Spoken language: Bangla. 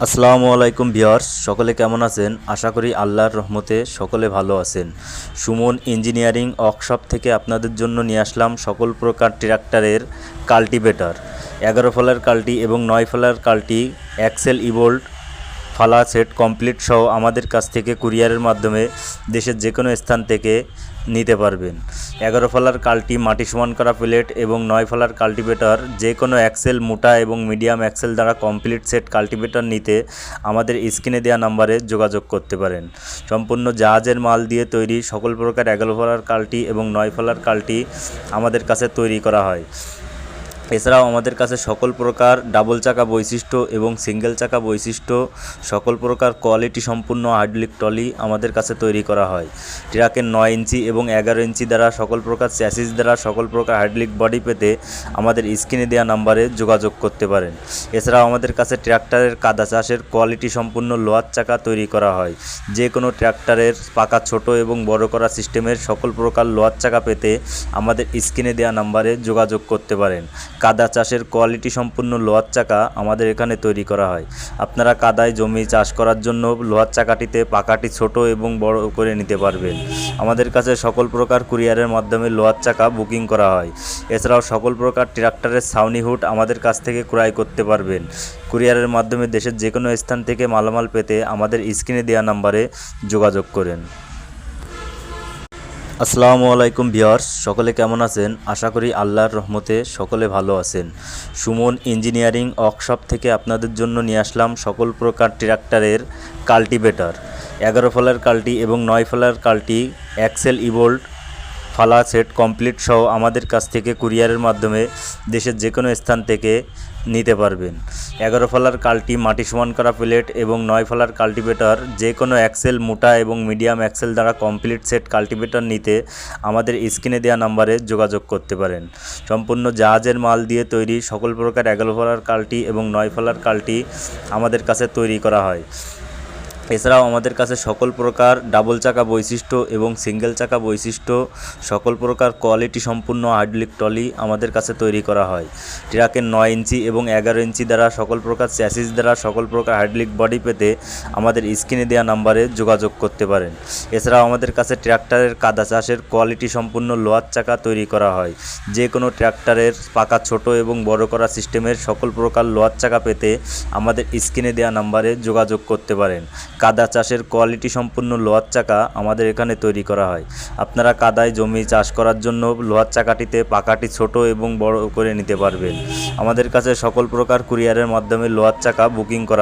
আসসালামু আলাইকুম ভিউয়ার্স, সকলে কেমন আছেন? আশা করি আল্লাহর রহমতে সকলে ভালো আছেন। সুমন ইঞ্জিনিয়ারিং ওয়ার্কশপ থেকে আপনাদের জন্য নিয়ে আসলাম সকল প্রকার ট্রাক্টরের কাল্টিভেটর, 11 ফলার কাল্টি এবং 9 ফলার কাল্টি, এক্সেল ইভোল্ট ফালা সেট কমপ্লিট সহ আমাদের কাছ থেকে কুরিয়ারের মাধ্যমে দেশের যে কোনো স্থান থেকে নিতে পারবেন। 11 ফলার কাল্টি মাটি সমান করা প্লেট এবং 9 ফলার কাল্টিভেটর যে কোনো এক্সেল মোটা এবং মিডিয়াম এক্সেল দ্বারা কমপ্লিট সেট কাল্টিভেটর নিতে আমাদের স্ক্রিনে দেওয়া নাম্বারে যোগাযোগ করতে পারেন। সম্পূর্ণ জাহাজের মাল দিয়ে তৈরি সকল প্রকার 11 ফলার কাল্টি এবং 9 ফলার কাল্টি আমাদের কাছে তৈরি করা হয়। এছাড়াও আমাদের কাছে সকল প্রকার ডাবল চাকা বৈশিষ্ট্য এবং সিঙ্গেল চাকা বৈশিষ্ট্য সকল প্রকার কোয়ালিটি সম্পূর্ণ হাইড্রোলিক ট্রলি আমাদের কাছে তৈরি করা হয়। ট্রাকের 9 ইঞ্চি এবং 11 ইঞ্চি দ্বারা সকল প্রকার চ্যাসিস দ্বারা সকল প্রকার হাইড্রোলিক বডি পেতে আমাদের স্ক্রিনে দেওয়া নাম্বারে যোগাযোগ করতে পারেন। এছাড়াও আমাদের কাছে ট্র্যাক্টরের কাদা চাষের কোয়ালিটি সম্পূর্ণ লোহার চাকা তৈরি করা হয়। যে কোনো ট্র্যাক্টরের পাকা ছোট এবং বড় করা সিস্টেমের সকল প্রকার লোহার চাকা পেতে আমাদের স্ক্রিনে দেওয়া নাম্বারে যোগাযোগ করতে পারেন। কাদা চাষের কোয়ালিটি সম্পূর্ণ লোহার চাকা আমাদের এখানে তৈরি করা হয়। আপনারা কাদায় জমি চাষ করার জন্য লোহার চাকাটিতে পাকাটি ছোট এবং বড় করে নিতে পারবেন। আমাদের কাছে সকল প্রকার কুরিয়ারের মাধ্যমে লোহার চাকা বুকিং করা হয়। এছাড়াও সকল প্রকার ট্রাক্টরের ছাউনি হুড আমাদের কাছ থেকে ক্রয় করতে পারবেন। কুরিয়ারের মাধ্যমে দেশের যে কোনো স্থান থেকে মালামাল পেতে আমাদের স্ক্রিনে দেওয়া নাম্বারে যোগাযোগ করেন। আসসালামু আলাইকুম ভিউয়ার্স, সকলে কেমন আছেন? আশা করি আল্লাহর রহমতে সকলে ভালো আছেন। সুমন ইঞ্জিনিয়ারিং ওয়ার্কশপ থেকে আপনাদের জন্য নিয়ে আসলাম সকল প্রকার ট্রাক্টরের কাল্টিভেটর, 11 ফলার কাল্টি এবং 9 ফলার কাল্টি, এক্সেল ইভোল্ট ফালা সেট কমপ্লিট সহ আমাদের কাছ থেকে কুরিয়ারের মাধ্যমে দেশের যে কোনো স্থান থেকে নিতে পারবেন। 11 ফলার কাল্টি মাটি সমান করা প্লেট এবং 9 ফলার কাল্টিভেটর যে কোনো এক্সেল মোটা এবং মিডিয়াম এক্সেল দ্বারা কমপ্লিট সেট কাল্টিভেটর নিতে আমাদের স্ক্রিনে দেওয়া নাম্বারে যোগাযোগ করতে পারেন। সম্পূর্ণ জাহাজের মাল দিয়ে তৈরি সকল প্রকার 11 ফলার কাল্টি এবং 9 ফলার কাল্টি আমাদের কাছে তৈরি করা হয়। এছাড়াও আমাদের কাছে সকল প্রকার ডাবল চাকা বৈশিষ্ট্য এবং সিঙ্গেল চাকা বৈশিষ্ট্য সকল প্রকার কোয়ালিটি সম্পূর্ণ হাইড্রোলিক ট্রলি আমাদের কাছে তৈরি করা হয়। ট্রাকের 9 ইঞ্চি এবং 11 ইঞ্চি দ্বারা সকল প্রকার চ্যাসিস দ্বারা সকল প্রকার হাইড্রোলিক বডি পেতে আমাদের স্ক্রিনে দেওয়া নাম্বারে যোগাযোগ করতে পারেন। এছাড়াও আমাদের কাছে ট্র্যাক্টরের কাদা চাষের কোয়ালিটি সম্পূর্ণ লোহার চাকা তৈরি করা হয়। যে কোনো ট্র্যাক্টরের পাকা ছোট এবং বড় করা সিস্টেমের সকল প্রকার লোহার চাকা পেতে আমাদের স্ক্রিনে দেওয়া নাম্বারে যোগাযোগ করতে পারেন। কাদা চাষের কোয়ালিটি সম্পূর্ণ লোহার চাকা আমাদের এখানে তৈরি করা হয়। আপনারা কাদায় জমি চাষ করার জন্য লোহার চাকাটিতে পাকাটি ছোট এবং বড় করে নিতে পারবেন। আমাদের কাছে সকল প্রকার কুরিয়ারের মাধ্যমে লোহার চাকা বুকিং করা